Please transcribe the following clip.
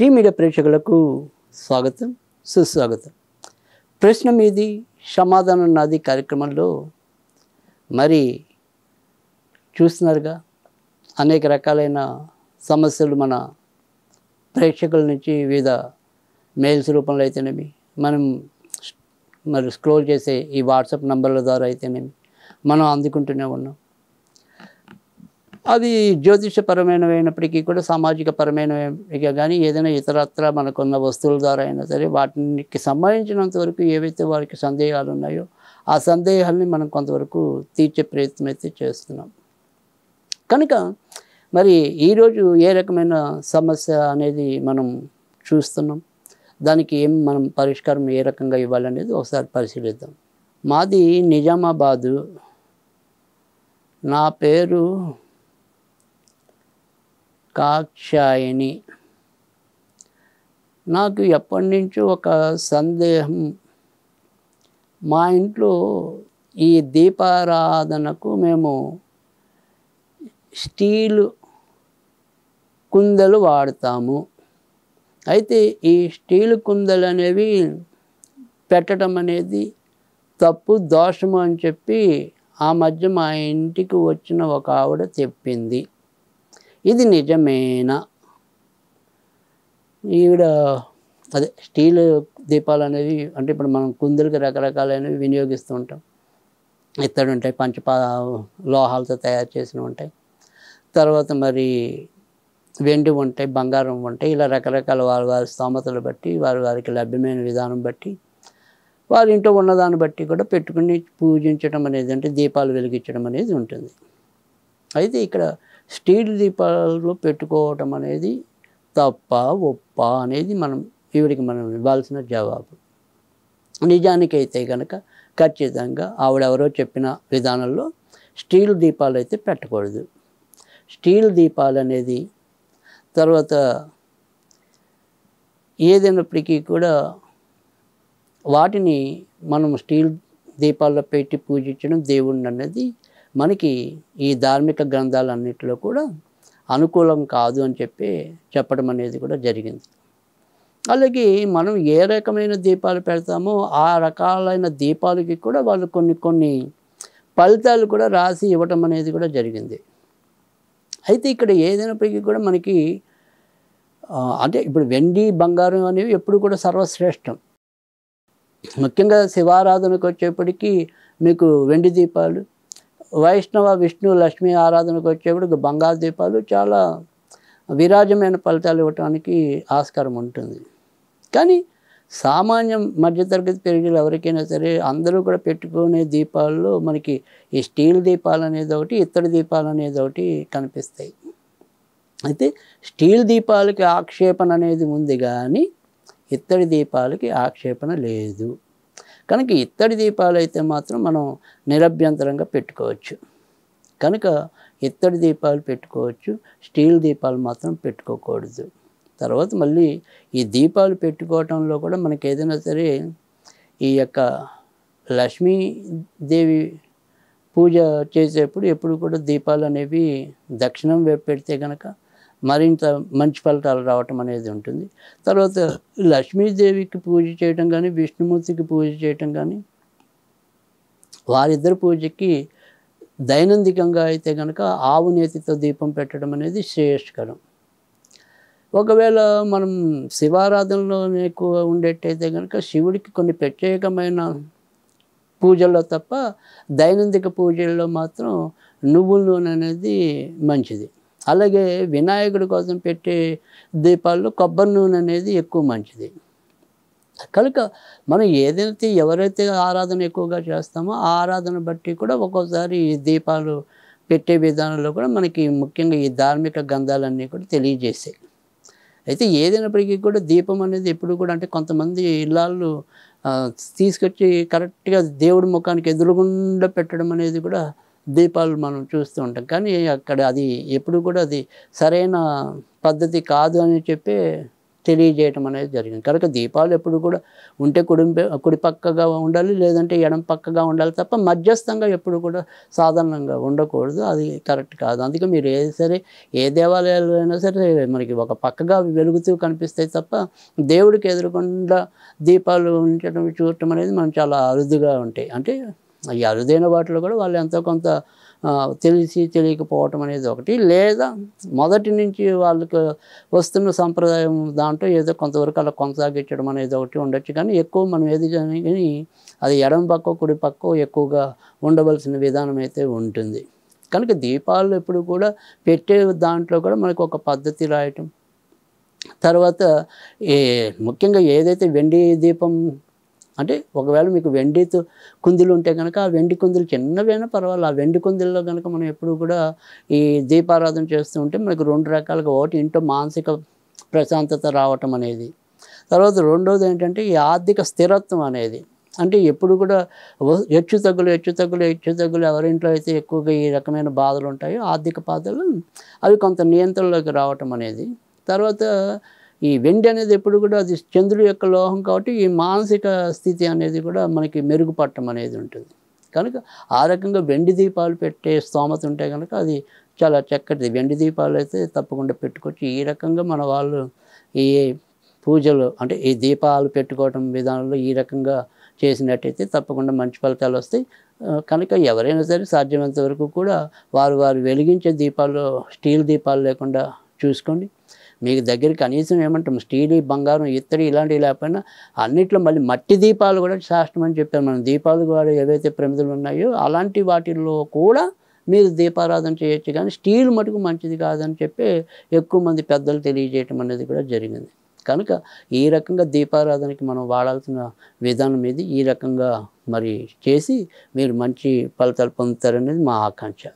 Tea media ప్రేక్షకులకు స్వాగతం, సుస్వాగతం. ప్రశ్న మీది సమాధానం నాది కార్యక్రమంలో మరి చూస్తున్నారుగా, అనేక రకాలైన సమస్యలు మన ప్రేక్షకుల నుంచి వివిధ మెయిల్స్ రూపంలో అయితేనేమి, మనం మరి స్క్రోల్ చేసే ఈ వాట్సాప్ నంబర్ల ద్వారా అయితేనేమి మనం అందుకుంటూనే ఉన్నాం. అది జ్యోతిషపరమైనప్పటికీ కూడా సామాజిక పరమైనవి కానీ ఏదైనా ఇతరత్ర మనకున్న వస్తువుల ద్వారా అయినా సరే వాటికి సంబంధించినంత వరకు ఏవైతే వారికి సందేహాలు ఉన్నాయో ఆ సందేహాలని మనం కొంతవరకు తీర్చే ప్రయత్నం అయితే చేస్తున్నాం. కనుక మరి ఈరోజు ఏ రకమైన సమస్య అనేది మనం చూస్తున్నాం, దానికి మనం పరిష్కారం ఏ రకంగా ఇవ్వాలనేది ఒకసారి పరిశీలిద్దాం. మాది నిజామాబాదు, నా పేరు కాక్షాయణి. నాకు ఎప్పటి నుంచో ఒక సందేహం, మా ఇంట్లో ఈ దీపారాధనకు మేము స్టీలు కుందలు వాడతాము. అయితే ఈ స్టీలు కుందలు అనేవి పెట్టడం అనేది తప్పు, దోషము అని చెప్పి ఆ మధ్య మా ఇంటికి వచ్చిన ఒక ఆవిడ చెప్పింది. ఇది నిజమేనా? ఈవిడ అదే స్టీల్ దీపాలు అనేవి అంటే ఇప్పుడు మనం కుందులకి రకరకాలైనవి వినియోగిస్తూ ఉంటాం. ఇత్తడి ఉంటాయి, లోహాలతో తయారు చేసినవి ఉంటాయి, తర్వాత మరి వెండి ఉంటాయి, బంగారం ఉంటాయి. ఇలా రకరకాల వారి స్తోమతలు బట్టి వారికి లభ్యమైన విధానం బట్టి వారి ఇంట్లో ఉన్నదాన్ని బట్టి కూడా పెట్టుకుని పూజించడం అనేది, అంటే దీపాలు వెలిగించడం అనేది ఉంటుంది. అయితే ఇక్కడ స్టీల్ దీపాలు పెట్టుకోవటం అనేది తప్ప ఒప్ప అనేది ఈవిడికి మనం ఇవ్వాల్సిన జవాబు. నిజానికైతే కనుక ఖచ్చితంగా ఆవిడెవరో చెప్పిన విధానంలో స్టీల్ దీపాలు అయితే పెట్టకూడదు. స్టీల్ దీపాలు అనేది తర్వాత ఏదైనప్పటికీ కూడా వాటిని మనం స్టీల్ దీపాల్లో పెట్టి పూజించడం దేవుణ్ణి అనేది మనకి ఈ ధార్మిక గ్రంథాలన్నింటిలో కూడా అనుకూలం కాదు అని చెప్పడం అనేది కూడా జరిగింది. అలాగే మనం ఏ రకమైన దీపాలు పెడతామో ఆ రకాలైన దీపాలకి కూడా వాళ్ళు కొన్ని ఫలితాలు కూడా రాసి ఇవ్వటం అనేది కూడా జరిగింది. అయితే ఇక్కడ ఏదైనప్పటికీ కూడా మనకి అంటే ఇప్పుడు వెండి, బంగారం అనేవి ఎప్పుడు కూడా సర్వశ్రేష్టం. ముఖ్యంగా శివారాధనకు వచ్చేప్పటికీ మీకు వెండి దీపాలు, వైష్ణవ, విష్ణు, లక్ష్మీ ఆరాధనకు వచ్చేప్పటికి బంగారు దీపాలు చాలా విరాజమైన ఫలితాలు ఇవ్వటానికి ఆస్కారం ఉంటుంది. కానీ సామాన్యం మధ్యతరగతి పెరిగిన ఎవరికైనా సరే అందరూ కూడా పెట్టుకునే దీపాల్లో మనకి ఈ స్టీల్ దీపాలు అనేది ఒకటి, ఇత్తడి దీపాలు అనేది ఒకటి కనిపిస్తాయి. అయితే స్టీల్ దీపాలకి ఆక్షేపణ అనేది ఉంది కానీ ఇత్తడి దీపాలకి ఆక్షేపణ లేదు. కనుక ఇత్తడి దీపాలు అయితే మాత్రం మనం నిరభ్యంతరంగా పెట్టుకోవచ్చు. కనుక ఇత్తడి దీపాలు పెట్టుకోవచ్చు, స్టీల్ దీపాలు మాత్రం పెట్టుకోకూడదు. తర్వాత మళ్ళీ ఈ దీపాలు పెట్టుకోవటంలో కూడా మనకి ఏదైనా సరే ఈ యొక్క లక్ష్మీదేవి పూజ చేసేప్పుడు ఎప్పుడు కూడా దీపాలు అనేవి దక్షిణం వైపు పెడితే కనుక మరింత మంచి ఫలితాలు రావటం అనేది ఉంటుంది. తర్వాత లక్ష్మీదేవికి పూజ చేయటం కానీ, విష్ణుమూర్తికి పూజ చేయటం కానీ, వారిద్దరి పూజకి దైనందికంగా అయితే కనుక ఆవు నేతితో దీపం పెట్టడం అనేది శ్రేయస్కరం. ఒకవేళ మనం శివారాధనలో ఎక్కువ ఉండేట్టయితే కనుక శివుడికి కొన్ని ప్రత్యేకమైన పూజల్లో తప్ప దైనందిక పూజల్లో మాత్రం నువ్వుల నూనె అనేది మంచిది. అలాగే వినాయకుడి కోసం పెట్టే దీపాల్లో కొబ్బరి నూనె అనేది ఎక్కువ మంచిది. కనుక మనం ఎవరైతే ఆరాధన ఎక్కువగా చేస్తామో ఆ ఆరాధన బట్టి కూడా ఒక్కోసారి ఈ దీపాలు పెట్టే విధానంలో కూడా మనకి ముఖ్యంగా ఈ ధార్మిక గ్రంథాలన్నీ కూడా తెలియజేసాయి. అయితే ఏదైనప్పటికీ కూడా దీపం అనేది ఎప్పుడు కూడా అంటే కొంతమంది ఇళ్ళాళ్ళు తీసుకొచ్చి కరెక్ట్గా దేవుడి ముఖానికి ఎదురుగుండా పెట్టడం అనేది కూడా దీపాలు మనం చూస్తూ ఉంటాం. కానీ అక్కడ అది ఎప్పుడు కూడా అది సరైన పద్ధతి కాదు అని తెలియజేయటం అనేది జరిగింది. కనుక దీపాలు ఎప్పుడు కూడా ఉంటే కుడి పక్కగా ఉండాలి, లేదంటే ఎడమ పక్కగా ఉండాలి తప్ప మధ్యస్థంగా ఎప్పుడు కూడా సాధారణంగా ఉండకూడదు. అది కరెక్ట్ కాదు. అందుకే మీరు ఏది సరే ఏ దేవాలయాలు అయినా సరే మనకి ఒక పక్కగా వెలుగుతూ కనిపిస్తాయి తప్ప దేవుడికి ఎదురుగుండా దీపాలు ఉంచడం చూడటం అనేది మనం చాలా అరుదుగా ఉంటాయి. అంటే ఈ అరుదైన వాటిలో కూడా వాళ్ళు ఎంతో కొంత తెలిసి తెలియకపోవటం అనేది ఒకటి, లేదా మొదటి నుంచి వాళ్ళకి వస్తున్న సంప్రదాయం దాంట్లో ఏదో కొంతవరకు అలా కొనసాగించడం అనేది ఒకటి ఉండొచ్చు. కానీ ఎక్కువ మనం ఏది కానీ అది ఎడమ పక్కో కుడి పక్కో ఎక్కువగా ఉండవలసిన విధానం అయితే ఉంటుంది. కనుక దీపాలు ఎప్పుడు కూడా పెట్టే దాంట్లో కూడా మనకు ఒక పద్ధతి రాయటం, తర్వాత ముఖ్యంగా ఏదైతే వెండి దీపం అంటే ఒకవేళ మీకు వెండితో కుందులు ఉంటే కనుక ఆ వెండి కుందులు చిన్నవైనా పర్వాలేదు, ఆ వెండి కుందుల్లో కనుక మనం ఎప్పుడు కూడా ఈ దీపారాధన చేస్తూ ఉంటే మనకు 2 రకాలుగా, ఒకటి ఇంట్లో మానసిక ప్రశాంతత రావటం అనేది, తర్వాత రెండోది ఏంటంటే ఈ ఆర్థిక స్థిరత్వం అనేది. అంటే ఎప్పుడు కూడా హెచ్చుతగ్గులు ఎవరింట్లో అయితే ఎక్కువగా ఈ రకమైన బాధలు ఉంటాయో ఆర్థిక బాధలు అవి కొంత నియంత్రణలోకి రావటం అనేది. తర్వాత ఈ వెండి అనేది ఎప్పుడు కూడా అది చంద్రుడి యొక్క లోహం కాబట్టి ఈ మానసిక స్థితి అనేది కూడా మనకి మెరుగుపడటం అనేది ఉంటుంది. కనుక ఆ రకంగా వెండి దీపాలు పెట్టే స్తోమత ఉంటే కనుక అది చాలా చక్కటిది. వెండి దీపాలు అయితే తప్పకుండా పెట్టుకోవచ్చు. ఈ రకంగా మన వాళ్ళు ఈ పూజలు అంటే ఈ దీపాలు పెట్టుకోవటం విధానంలో ఈ రకంగా చేసినట్టయితే తప్పకుండా మంచి ఫలితాలు వస్తాయి. కనుక ఎవరైనా సరే సాధ్యమైనంత వరకు కూడా వారు వెలిగించే దీపాలు స్టీల్ దీపాలు లేకుండా చూసుకోండి. మీకు దగ్గర కనీసం ఏమంటాం స్టీల్, బంగారం, ఇత్తడి ఇలాంటివి లేకపోయినా అన్నిట్లో మళ్ళీ మట్టి దీపాలు కూడా శాస్త్రం అని చెప్పారు. మనం దీపాలు కూడా ఏవైతే ప్రమిదలు ఉన్నాయో అలాంటి వాటిల్లో కూడా మీరు దీపారాధన చేయొచ్చు, కానీ స్టీల్ మటుకు మంచిది కాదని చెప్పి ఎక్కువ మంది పెద్దలు తెలియజేయటం అనేది కూడా జరిగింది. కనుక ఈ రకంగా దీపారాధనకి మనం వాడాల్సిన విధానం ఇది. ఈ రకంగా మరి చేసి మీరు మంచి ఫలితాలు పొందుతారనేది మా ఆకాంక్ష.